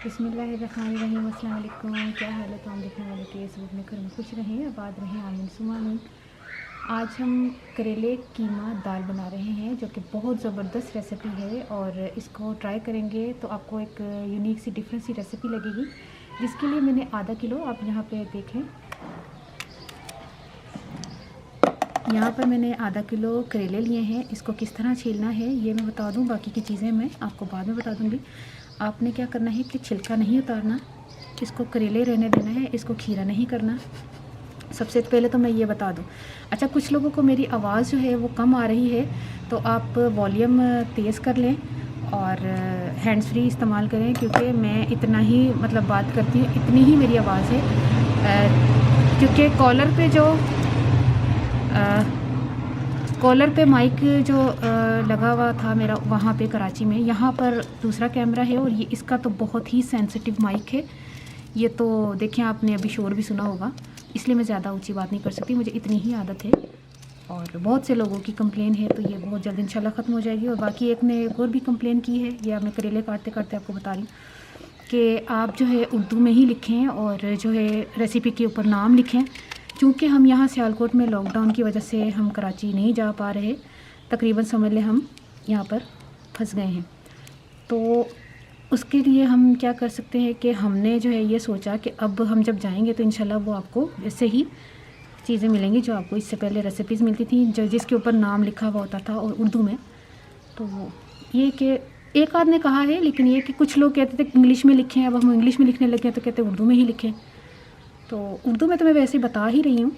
बिस्मिल्लाहिर्रहमानिर्रहीम। अस्सलाम वालेकुम। क्या हाल है तमाम देखने वाले के सब अपने घर में खुश रहें, आबाद रहें, आमीन सुमा आमीन। आज हम करेले कीमा दाल बना रहे हैं जो कि बहुत ज़बरदस्त रेसिपी है और इसको ट्राई करेंगे तो आपको एक यूनिक सी डिफरेंट सी रेसिपी लगेगी, जिसके लिए मैंने आधा किलो, आप यहाँ पे देखें, यहाँ पर मैंने आधा किलो करेले लिए हैं। इसको किस तरह छीलना है ये मैं बता दूँ, बाकी की चीज़ें मैं आपको बाद में बता दूँगी। आपने क्या करना है कि छिलका नहीं उतारना, इसको करेले रहने देना है, इसको खीरा नहीं करना। सबसे पहले तो मैं ये बता दूँ। अच्छा, कुछ लोगों को मेरी आवाज़ जो है वो कम आ रही है तो आप वॉल्यूम तेज़ कर लें और हैंड्स फ्री इस्तेमाल करें, क्योंकि मैं इतना ही मतलब बात करती हूँ, इतनी ही मेरी आवाज़ है। क्योंकि कॉलर पे माइक जो लगा हुआ था मेरा वहाँ पे कराची में, यहाँ पर दूसरा कैमरा है और ये इसका तो बहुत ही सेंसिटिव माइक है। ये तो देखें, आपने अभी शोर भी सुना होगा, इसलिए मैं ज़्यादा ऊंची बात नहीं कर सकती, मुझे इतनी ही आदत है। और बहुत से लोगों की कंप्लेन है तो ये बहुत जल्द इंशाल्लाह ख़त्म हो जाएगी। और बाकी एक ने एक और भी कंप्लेन की है, ये मैं करेले काटते काटते आपको बता रही हूँ कि आप जो है उर्दू में ही लिखें और जो है रेसिपी के ऊपर नाम लिखें। चूँकि हम यहाँ सियालकोट में लॉकडाउन की वजह से हम कराची नहीं जा पा रहे, तकरीबन समझ लें हम यहाँ पर फंस गए हैं, तो उसके लिए हम क्या कर सकते हैं कि हमने जो है ये सोचा कि अब हम जब जाएंगे तो इंशाल्लाह वो आपको ऐसे ही चीज़ें मिलेंगी जो आपको इससे पहले रेसिपीज़ मिलती थी, जो जिसके ऊपर नाम लिखा हुआ होता था और उर्दू में। तो ये कि एक आध ने कहा है, लेकिन ये कि कुछ लोग कहते थे इंग्लिश में लिखें, अब हम इंग्लिश में लिखने लगे तो कहते उर्दू में ही लिखें। तो उर्दू में तो मैं वैसे बता ही रही हूँ,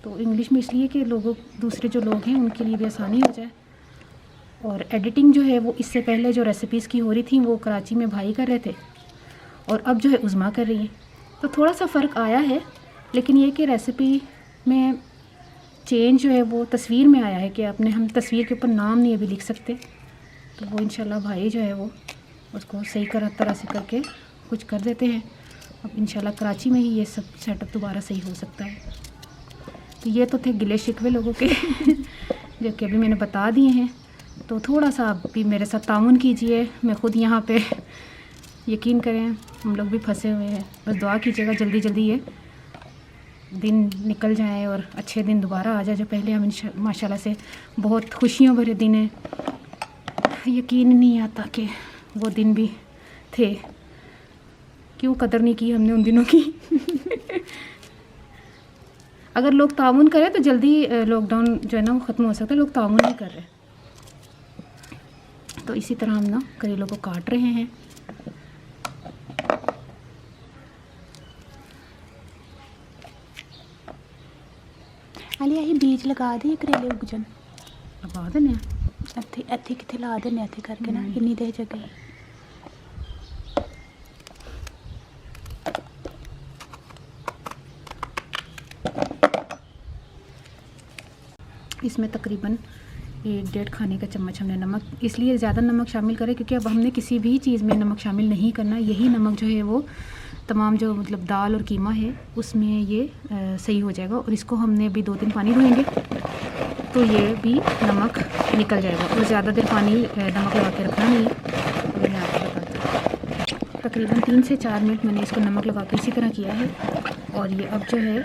तो इंग्लिश में इसलिए कि दूसरे जो लोग हैं उनके लिए भी आसानी हो जाए। और एडिटिंग जो है वो इससे पहले जो रेसिपीज़ की हो रही थी वो कराची में भाई कर रहे थे और अब जो है उज़मा कर रही है, तो थोड़ा सा फ़र्क आया है। लेकिन ये कि रेसिपी में चेंज जो है वो तस्वीर में आया है कि हम तस्वीर के ऊपर नाम नहीं अभी लिख सकते, तो वो इंशाल्लाह भाई जो है वो उसको सही तरह से करके कुछ कर देते हैं। अब इंशाल्लाह कराची में ही ये सब सेटअप दोबारा सही हो सकता है। तो ये तो थे गिले शिकवे लोगों के जो कि अभी मैंने बता दिए हैं। तो थोड़ा सा आप भी मेरे साथ ताउन कीजिए, मैं ख़ुद यहाँ पे यकीन करें हम लोग भी फंसे हुए हैं। बस दुआ कीजिएगा जल्दी जल्दी ये दिन निकल जाए और अच्छे दिन दोबारा आ जाए जो पहले हम माशाल्लाह से बहुत खुशियों भरे दिन है। यकीन नहीं आता कि वो दिन भी थे, क्यों कदर नहीं की हमने उन दिनों की अगर लोग ताउन करें तो जल्दी लॉकडाउन जो है ना वो ख़त्म हो सकता है, लोग ताउन नहीं कर रहे। तो इसी तरह हम ना करेलों को काट रहे हैं। अली यही बीज लगा दिए करेले उग जन लगा देने ਇੱਥੇ ਕਿੱਥੇ ਲਾ ਦੇਣੇ ਇੱਥੇ ਕਰਕੇ ਨਾ ਇੰਨੀ ਦੇ जगह। इसमें तकरीबन 1-1.5 खाने का चम्मच हमने नमक, इसलिए ज़्यादा नमक शामिल करें क्योंकि अब हमने किसी भी चीज़ में नमक शामिल नहीं करना। यही नमक जो है वो तमाम जो मतलब दाल और कीमा है उसमें ये सही हो जाएगा। और इसको हमने अभी 2-3 पानी धोएंगे तो ये भी नमक निकल जाएगा। और ज़्यादा देर पानी नमक लगा के रखना नहीं है। अभी मैं आपको बताती हूँ, तकरीबन 3 से 4 मिनट मैंने इसको नमक लगा के इसी तरह किया है। और ये अब जो है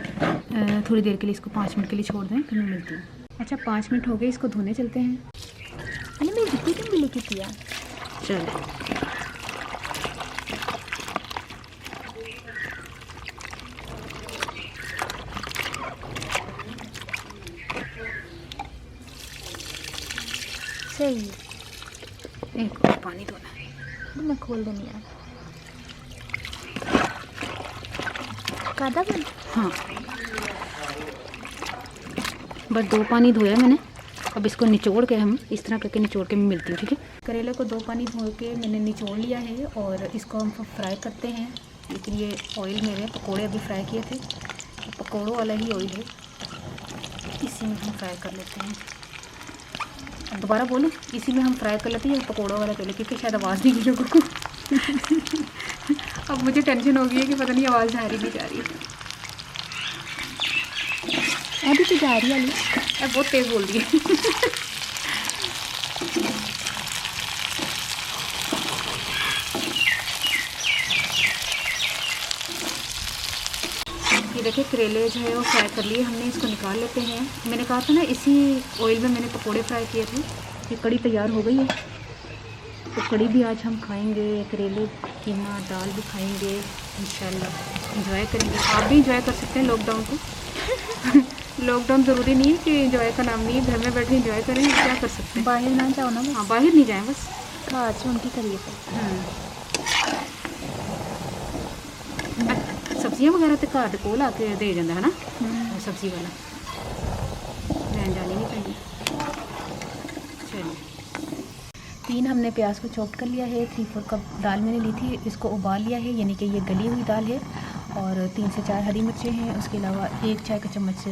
थोड़ी देर के लिए इसको 5 मिनट के लिए छोड़ दें, फिर मैं मिलती हूँ। अच्छा, 5 मिनट हो गए, इसको धोने चलते हैं। अरे मैं जितनी तुम भी लेके किया चलो, सही एक और पानी धोना है। मैं खोल देनी यार कादा बन। हाँ, बस 2 पानी धोया मैंने। अब इसको निचोड़ के हम इस तरह करके निचोड़ के मैं मिलती हूँ, ठीक है। करेले को 2 पानी धो के मैंने निचोड़ लिया है और इसको हम फ्राई करते हैं। लेकिन ये ऑयल मेरे पकोड़े अभी फ्राई किए थे, पकोड़ों वाला ही ऑयल है, इसी में हम फ्राई कर लेते हैं। अब दोबारा बोलूँ, इसी में हम फ्राई कर लेते हैं पकोड़ों वाला पहले, क्योंकि शायद आवाज़ नहीं की लोगों को अब मुझे टेंशन हो गई है कि पता नहीं आवाज़ जा रही नहीं जा रही है। अभी तो जा रही है अली, बहुत तेज़ बोल रही है देखिए करेले जो है वो फ्राई कर लिए हमने, इसको निकाल लेते हैं। मैंने कहा था ना इसी ऑयल में मैंने पकोड़े फ्राई किए थे। ये कड़ी तैयार हो गई है, तो कड़ी भी आज हम खाएंगे, करेले कीमा दाल भी खाएंगे इंशाल्लाह, एंजॉय करेंगे। आप भी एंजॉय कर सकते हैं लॉकडाउन को। लॉकडाउन ज़रूरी नहीं है कि एंजॉय का नाम नहीं है, घर में बैठ के एंजॉय करें, क्या कर सकते हैं। बाहर ना जाओ ना, हाँ बाहर नहीं जाएँ बस, घर से उनकी करिए। सब्जियां वगैरह तो घर को ला के दे जाता है ना सब्जी वाला, लैन जानी नहीं चाहिए। चलिए 3 हमने प्याज को चॉप कर लिया है। 3-4 कप दाल मैंने ली थी, इसको उबाल लिया है, यानी कि ये गली हुई दाल है। और 3 से 4 हरी मिर्चें हैं, उसके अलावा 1 चाय का चम्मच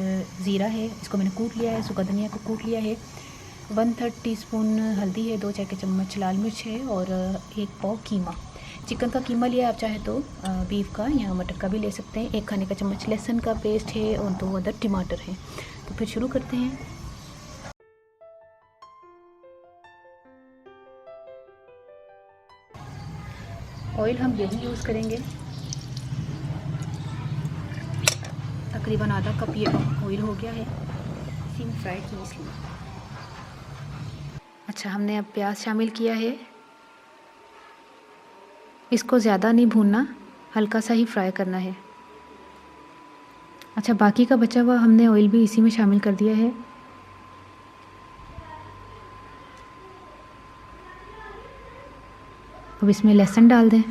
ज़ीरा है, इसको मैंने कूट लिया है। सूखा धनिया को कूट लिया है। 1/3 टीस्पून हल्दी है, 2 चाय के चम्मच लाल मिर्च है और 1 पाव कीमा। चिकन का कीमा लिया, आप चाहे तो बीफ का या मटर का भी ले सकते हैं। 1 खाने का चम्मच लहसुन का पेस्ट है और 2 अदर टमाटर हैं। तो फिर शुरू करते हैं। ऑयल हम यही यूज़ करेंगे, तकरीबन आधा कप ये ऑयल हो गया है। इसी में फ्राई की इसलिए। अच्छा, हमने अब प्याज शामिल किया है। इसको ज़्यादा नहीं भूनना, हल्का सा ही फ्राई करना है। अच्छा, बाकी का बचा हुआ हमने ऑयल भी इसी में शामिल कर दिया है। अब इसमें लहसुन डाल दें।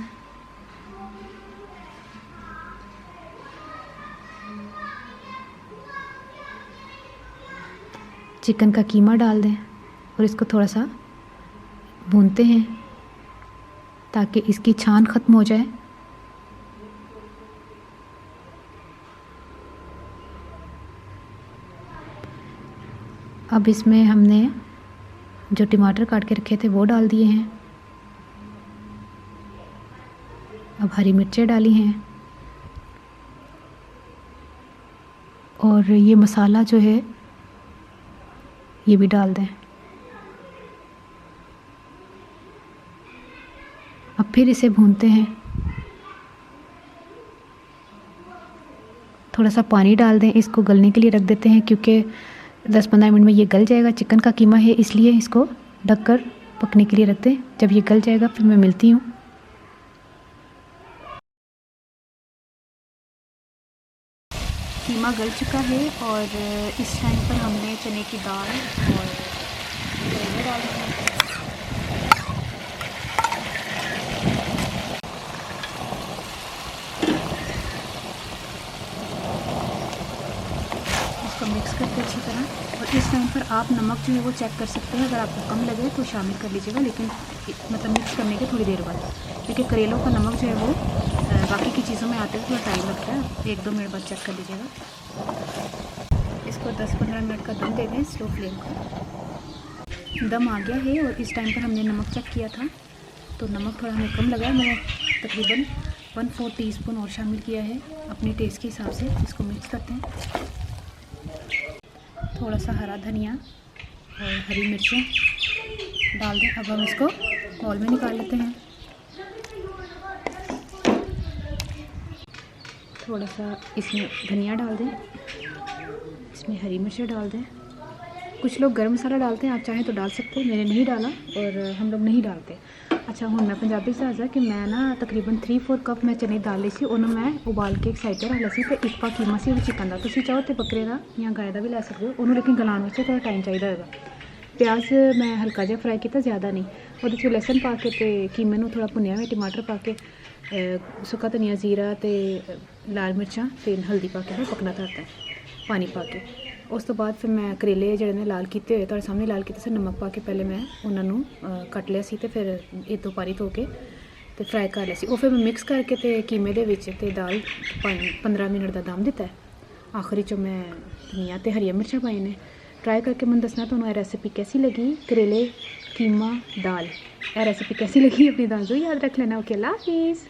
चिकन का कीमा डाल दें और इसको थोड़ा सा भूनते हैं ताकि इसकी छान ख़त्म हो जाए। अब इसमें हमने जो टमाटर काट के रखे थे वो डाल दिए हैं। अब हरी मिर्चें डाली हैं और ये मसाला जो है ये भी डाल दें। अब फिर इसे भूनते हैं। थोड़ा सा पानी डाल दें, इसको गलने के लिए रख देते हैं क्योंकि 10-15 मिनट में ये गल जाएगा। चिकन का कीमा है इसलिए इसको ढककर पकने के लिए रख दें। जब ये गल जाएगा फिर मैं मिलती हूँ। कीमा गल चुका है और इस टाइम पर हमने चने की दाल और करेले डाल दिए हैं। इसको मिक्स करके अच्छी तरह। और इस टाइम पर आप नमक जो है वो चेक कर सकते हैं, अगर आपको कम लगे तो शामिल कर लीजिएगा, लेकिन मतलब मिक्स करने के थोड़ी देर बाद, क्योंकि करेलों का नमक जो है वो बाकी की चीज़ों में आते हुए थोड़ा टाइम लगता है। 1-2 मिनट बाद चेक कर लीजिएगा। इसको 10-15 मिनट का दम दे दें स्लो फ्लेम पर। दम आ गया है और इस टाइम पर हमने नमक चेक किया था तो नमक थोड़ा हमें कम लगा। मैंने तकरीबन 1/4 टीस्पून और शामिल किया है अपने टेस्ट के हिसाब से। इसको मिक्स करते हैं। थोड़ा सा हरा धनिया और हरी मिर्चें डाल दें। अब हम इसको बाउल में निकाल लेते हैं। थोड़ा सा इसमें धनिया डाल दें, इसमें हरी मिर्चें डाल दें। कुछ लोग गरम मसाला डालते हैं, आप चाहें तो डाल सकते हैं, मैंने नहीं डाला और हम लोग नहीं डालते। अच्छा, हूँ मैं पंजाबी से आजा कि मैं ना तकरीबन 3-4 कप मैं चने दाल ली सी, उन्होंने मैं उबाल के एक साइड पर रख ली सी। तो 1 पा कीमा सी चिकन का, तुम चाहो तो बकरे का या गाय का भी लै सकते हो, उन्होंने लेकिन गलाने में थोड़ा टाइम चाहिए होगा। प्याज मैं हल्का जिहा फ्राई किया, ज़्यादा नहीं। और लहसुन पा के ते कीमे नूं थोड़ा भुनिया हुआ, टमाटर पा के सुक्का धनिया जीरा ते लाल मिर्चां ते हल्दी पा के पकना धरता है पानी पा के। उस तो बाद फिर मैं करेले जिहड़े ने लाल किए हुए तुहाडे सामने लाल किए से नमक पा के पहले मैं उन्होंने कट लिया सी ते फिर ये तो पानी धो के ते फ्राई कर लिया सी। वो फिर मैं मिक्स करके ते कीमे दे विच ते दाल 15 मिनट का दम दिता है। आखिरी चो मैं धनिया ते हरिया मिर्चां पाई ने। ट्राई करके मैं दसना तुहानूं ये रेसिपी कैसी लगी, करेले कीमा दाल। ये रेसिपी कैसी लगी अपनी दाल जो याद रख लेना। ओके, अल्लाह हाफिज़।